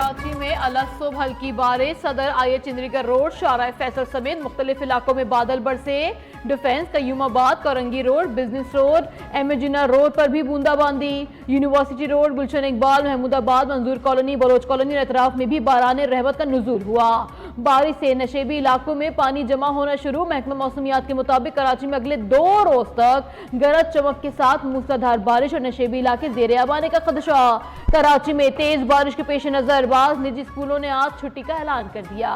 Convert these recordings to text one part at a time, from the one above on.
कराची में अलग सुबह हल्की बारिश, सदर आइए चंद्रीगढ़ रोड, शाहराह फैसल समेत मुख्तलिफ इलाकों में बादल बरसे। Defence, Qayyumabad, Korangi road, business road, एमजिना road पर भी बूंदाबांदी। यूनिवर्सिटी रोड, गुलशन इकबाल, महमूदाबाद, मंजूर कॉलोनी, बलोच कॉलोनी और अतराफ में भी बारान रहमत का नुज़ूल हुआ। बारिश से नशेबी इलाकों में पानी जमा होना शुरू। महकमा मौसमियात के मुताबिक कराची में अगले 2 रोज तक गरज चमक के साथ मूसलाधार बारिश और नशेबी इलाके ज़ेरे आब आने का खदशा। कराची में तेज बारिश के पेश नजर बाज़ निजी स्कूलों ने आज छुट्टी का ऐलान कर दिया।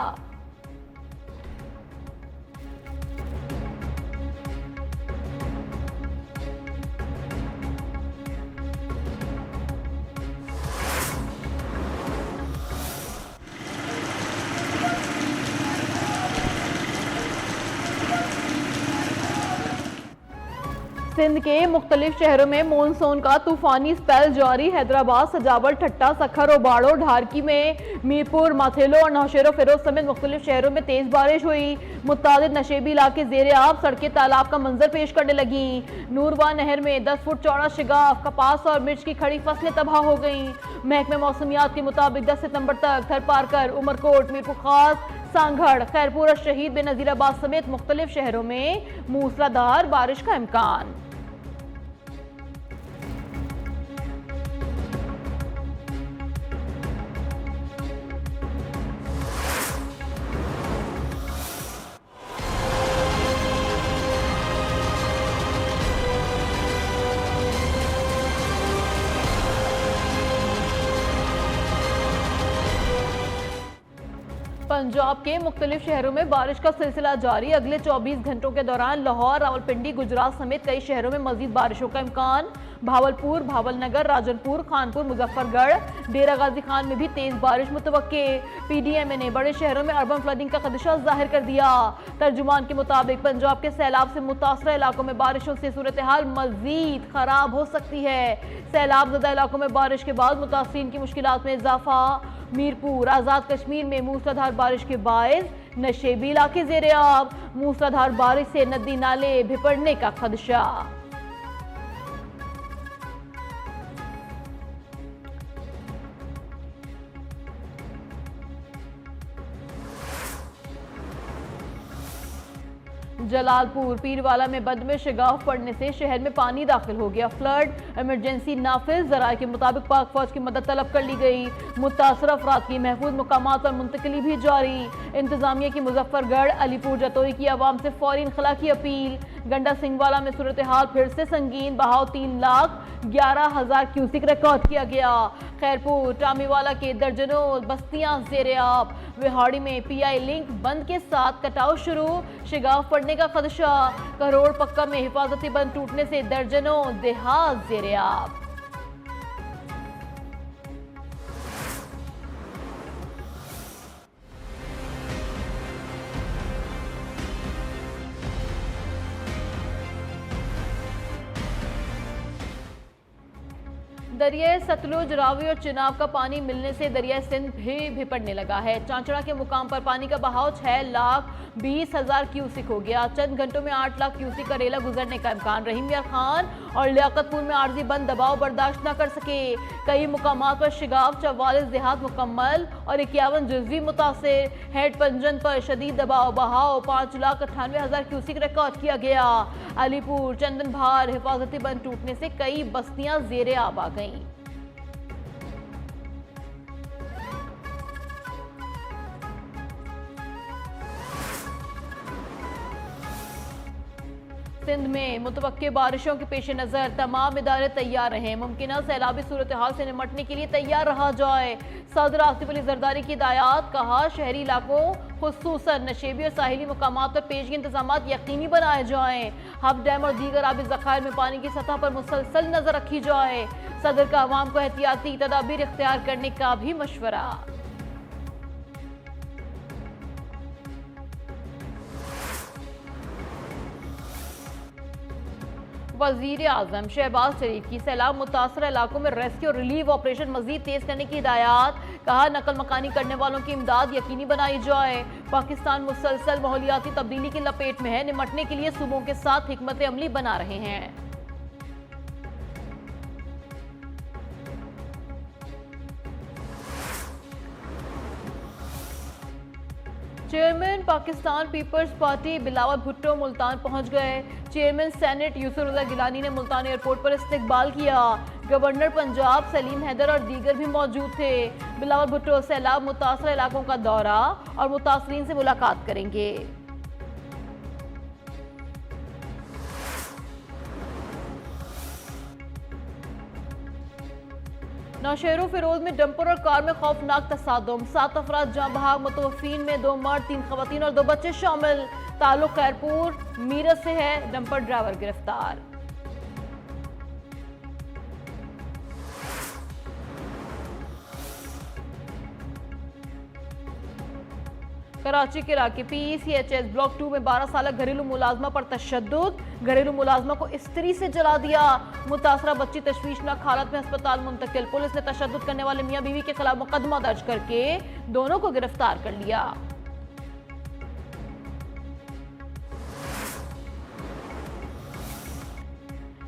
सिंध के मुख्तलिफ शहरों में मानसून का तूफानी स्पेल जारी। हैदराबाद, सजावल, ठट्टा, सखर और बाड़ो, ढारकी में मीरपुर, माथेलो और नौशेरो फिरोज समेत मुख्तलिफ शहरों में तेज बारिश हुई। मुतादिद नशेबी इलाके ज़ेरे आब, सड़कें तालाब का मंजर पेश करने लगी। नूरवा नहर में 10 फुट चौड़ा शिगाफ, कपास और मिर्च की खड़ी फसलें तबाह हो गईं। महकमे मौसमियात के मुताबिक 10 सितंबर तक थरपारकर, उमरकोट, मीरपुर खास, सांगड़, खैरपुर और शहीद बेनज़ीराबाद समेत मुख्तलिफ शहरों में मूसलाधार बारिश का इम्कान। पंजाब के मुख्तलिफ शहरों में बारिश का सिलसिला जारी। अगले 24 घंटों के दौरान लाहौर, रावलपिंडी, गुजरात समेत कई शहरों में मजीद बारिशों का इम्कान। भावलपुर, भावलनगर, राजनपुर, खानपुर, मुजफ्फरगढ़, डेरा गाजी खान में भी तेज बारिश मुतवक्के। PDMA ने बड़े शहरों में अर्बन फ्लडिंग का खदशा जाहिर कर दिया। तर्जुमान के मुताबिक पंजाब के सैलाब से मुतासरा इलाकों में बारिशों से सूरत हाल मजीद खराब हो सकती है। सैलाब ज़दा इलाकों में बारिश के बाद मुतासरीन की मुश्किलात में इजाफा। मीरपुर, आज़ाद कश्मीर में मूसलाधार बारिश के बायस नशेबी इलाके ज़ेरे आब। मूसलाधार बारिश से नदी नाले भिपड़ने का खदशा। जलालपुर, पीरवाला में बंद में शिगाफ पड़ने से शहर में पानी दाखिल हो गया। फ्लड इमरजेंसी नाफिज, जराये के मुताबिक पाक फौज की मदद तलब कर ली गई। मुतासर अफराद की महफूज मुकामात पर मुंतकिली भी जारी। इंतजामिया की मुजफ्फरगढ़, अलीपुर, जतोई की आवाम से फौरी इनखला की अपील। गंडा सिंहवाला में सूरत हाल फिर से संगीन, बहाव 3,11,000 क्यूसिक रिकॉर्ड किया गया। खैरपुर, टामीवाला के दर्जनों बस्तियां ज़ेरे आब। विहाड़ी में PI लिंक बंद के साथ कटाव शुरू, शिगाफ पड़ने का खदशा। करोड़ पक्का में हिफाजती बंद टूटने से दर्जनों देहात ज़ेरे आब। दरिया सतलुज, रावी और चिनाब का पानी मिलने से दरिया सिंध भी भिपड़ने लगा है। चांचड़ा के मुकाम पर पानी का बहाव 6,20,000 क्यूसिक हो गया। चंद घंटों में 8 लाख क्यूसिक का रेला गुजरने का इम्कान। रहीम यार खान और लियाकतपुर में आर्जी बंद दबाव बर्दाश्त न कर सके। कई मुकामात पर शिगाफ, 44 देहात मुकम्मल और 51 जुज़वी मुतासिर। हेड पंजन पर शदीद दबाव, बहाव 5,98,000 क्यूसिक रिकॉर्ड किया गया। अलीपुर, चंदन भार, हिफाजती बंद टूटने से कई बस्तियां ज़ेरे आब आ गईं। सिंध में मुतवक्के बारिशों के पेश नज़र तमाम इदारे तैयार रहें। मुमकिन सैलाबी सूरत हाल से निमटने के लिए तैयार रहा जाए। सदर आसिफ अली जरदारी की हिदायत। कहा, शहरी इलाकों खुसूसन नशेबी और साहिली मुकामात पर पेशगी इंतजाम यकीनी बनाए जाएं। हब डैम और दीगर आबी ज़खायर में पानी की सतह पर मुसलसल नजर रखी जाए। सदर का अवाम को एहतियाती तदाबीर इख्तियार करने का भी मशवरा। वज़ीर आज़म शहबाज शरीफ की सैलाब मुतासर इलाकों में रेस्क्यू और रिलीफ ऑपरेशन मजीद तेज करने की हिदायत। कहा, नकल मकानी करने वालों की इमदाद यकीनी बनाई जाए। पाकिस्तान मुसलसल माहौलियाती तब्दीली की लपेट में है, निमटने के लिए सूबों के साथ हिकमत अमली बना रहे हैं। चेयरमैन पाकिस्तान पीपल्स पार्टी बिलावल भुट्टो मुल्तान पहुंच गए। चेयरमैन सेनेट यूसुफ रजा गिलानी ने मुल्तान एयरपोर्ट पर इस्तकबाल किया। गवर्नर पंजाब सलीम हैदर और दीगर भी मौजूद थे। बिलावल भुट्टो सैलाब मुतासर इलाकों का दौरा और मुतासरीन से मुलाकात करेंगे। नौशहरों फिरोज में डंपर और कार में खौफनाक तसादुम, 7 अफराद जाँ बहाक, मुतवफ़ीन में 2 मर्द 3 खवातीन और 2 बच्चे शामिल। ताल्लुक खैरपुर मीरत से है। डंपर ड्राइवर गिरफ्तार। कराची के इलाके PECHS ब्लॉक 2 में 12 साल घरेलू मुलाजमा पर तशद्दुद, घरेलू मुलाजमा को इस्त्री से जला दिया। मुतासरा बच्ची तशवीशनाक हालत में अस्पताल मुंतकिल। पुलिस ने तशद्दुद करने वाले मियां बीवी के खिलाफ मुकदमा दर्ज करके दोनों को गिरफ्तार कर लिया।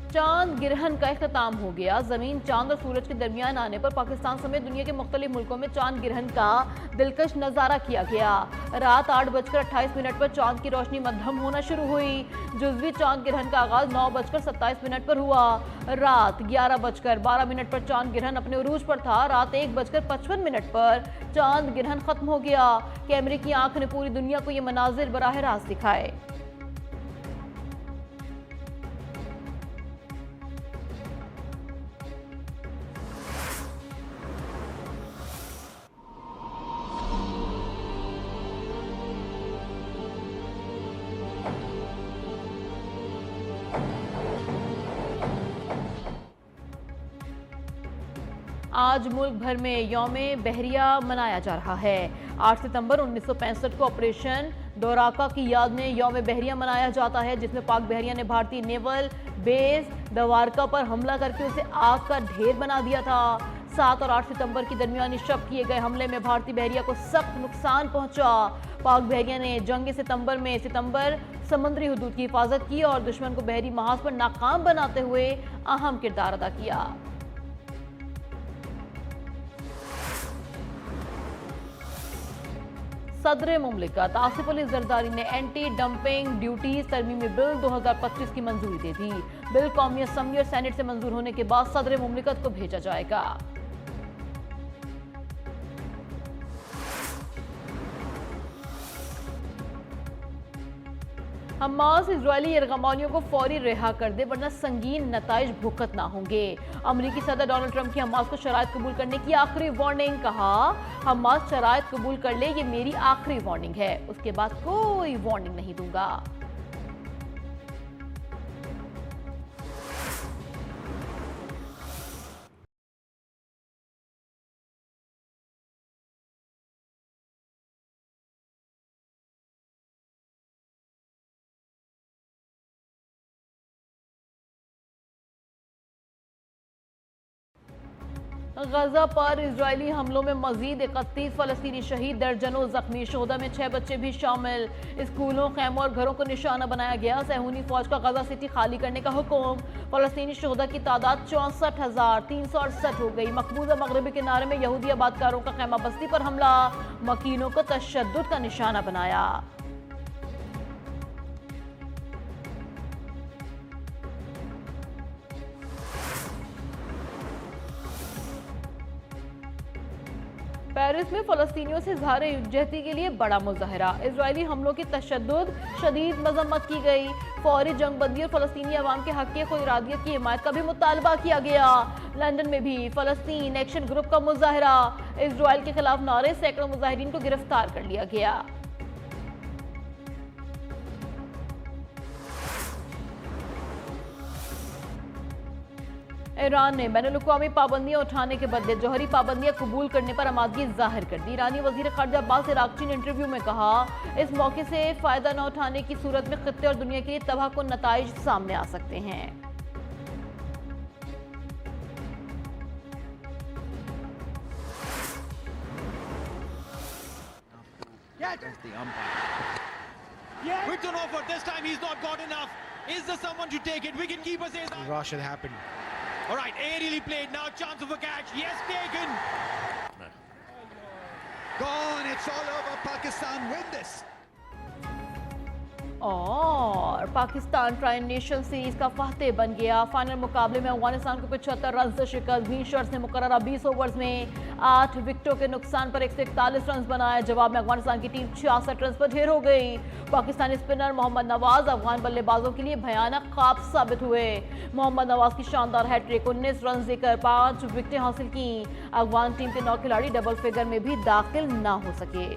चांद गिरहन का इख्तिताम हो गया। जमीन चांद और सूरज के दरमियान आने पर पाकिस्तान समेत दुनिया के मुख्तलिफ मुल्कों में चांद गिरहन का दिलकश नजारा किया गया। रात 8:28 पर चांद की रोशनी मध्यम होना शुरू हुई। जुज़वी चांद गिरहन का आगाज 9:27 पर हुआ। रात 11:12 पर चांद गिरहन अपने उरूज पर था। रात 1:55 पर चांद गिरहन खत्म हो गया। कैमरे की आंख ने पूरी दुनिया को ये मनाजिर बराह रास्त दिखाए। आज मुल्क भर में यौम बहरिया मनाया जा रहा है। 8 सितंबर 1965 को ऑपरेशन दोराका की याद में यौम बहरिया मनाया जाता है, जिसमें पाक बहरिया ने भारतीय नेवल बेस द्वारका पर हमला करके उसे आग का ढेर बना दिया था। 7 और 8 सितंबर की दरमियानी शब किए गए हमले में भारतीय बहरिया को सख्त नुकसान पहुंचा। पाक बहरिया ने जंग सितंबर में समुद्री हदूद की हिफाजत की और दुश्मन को बहरी महाज पर नाकाम बनाते हुए अहम किरदार अदा किया। सदर मुमलिकत आसिफ अली जरदारी ने एंटी डंपिंग ड्यूटीज तरमीमी बिल 2025 की मंजूरी दे दी। बिल कौमी असम्बली और सेनेट से मंजूर होने के बाद सदर मुमलिकत को भेजा जाएगा। हमास इजरायली यरगमानियों को फौरी रिहा कर दे वरना संगीन नताइज भुगतना होंगे। अमेरिकी सदर डोनाल्ड ट्रंप की हमास को शराइत कबूल करने की आखिरी वार्निंग। कहा, हमास शराइत कबूल कर ले, ये मेरी आखिरी वार्निंग है, उसके बाद कोई वार्निंग नहीं दूंगा। गजा पर इजरायली हमलों में मजीद 31 फलस्तीनी शहीद, दर्जनों जख्मी, शोहदा में 6 बच्चे भी शामिल। स्कूलों, खैमों और घरों को निशाना बनाया गया। सहूनी फौज का गजा सिटी खाली करने का हुक्म। फलस्तीनी शोहदा की तादाद 64,368 हो गई। मकबूजा मगरबी किनारे में यहूदी आबादकारों का खैमा बस्ती पर हमला, मकीनों को तशद्दुद का निशाना बनाया। पेरिस में फलस्तीनियों से इज़हार यकजहती के लिए बड़ा मुजाहरा। इजरायली हमलों की तशद्दुद शदीद मजम्मत की गई। फौरी जंगबंदी और फलस्तीनी अवाम के हक़ खुद इरादियत की हिमायत का भी मुतालबा किया गया। लंदन में भी फलस्तीन एक्शन ग्रुप का मुजाहरा। इजरायल के खिलाफ नारे, सैकड़ों मुजाहिरीन को गिरफ्तार कर लिया गया। ईरान ने बैनुल-अक़वामी पाबंदियां उठाने के बदले जौहरी पाबंदियां कबूल करने पर आमादगी जाहिर कर दी। ईरानी वजीर खारजा अब्बास अरागची ने इंटरव्यू में कहा, इस मौके से फायदा न उठाने की सूरत में खित्ते और दुनिया के लिए तबाहकुन नताइज सामने आ सकते हैं। Written offer, this time he's not got enough. Is there someone to take it? Wicketkeeper says that. Rush had happened. All right, aerially played, now chance of a catch. Yes, taken. Gone, it's all over. Pakistan win this. और Pakistan tri nation series का फातेह बन गया। Final मुकाबले में अफगानिस्तान को 75 run से शिकस्त। 20 shirts ने मुकर्ररा 20 ओवर्स में 8 विकेटों के नुकसान पर 141 रन बनाए। जवाब में अफगानिस्तान की टीम 66 रन पर ढेर हो गई। पाकिस्तानी स्पिनर मोहम्मद नवाज अफगान बल्लेबाजों के लिए भयानक ख्वाब साबित हुए। मोहम्मद नवाज की शानदार हैट्रिक, 19 रन देकर 5 विकेटें हासिल की। अफगान टीम के 9 खिलाड़ी डबल फिगर में भी दाखिल ना हो सके।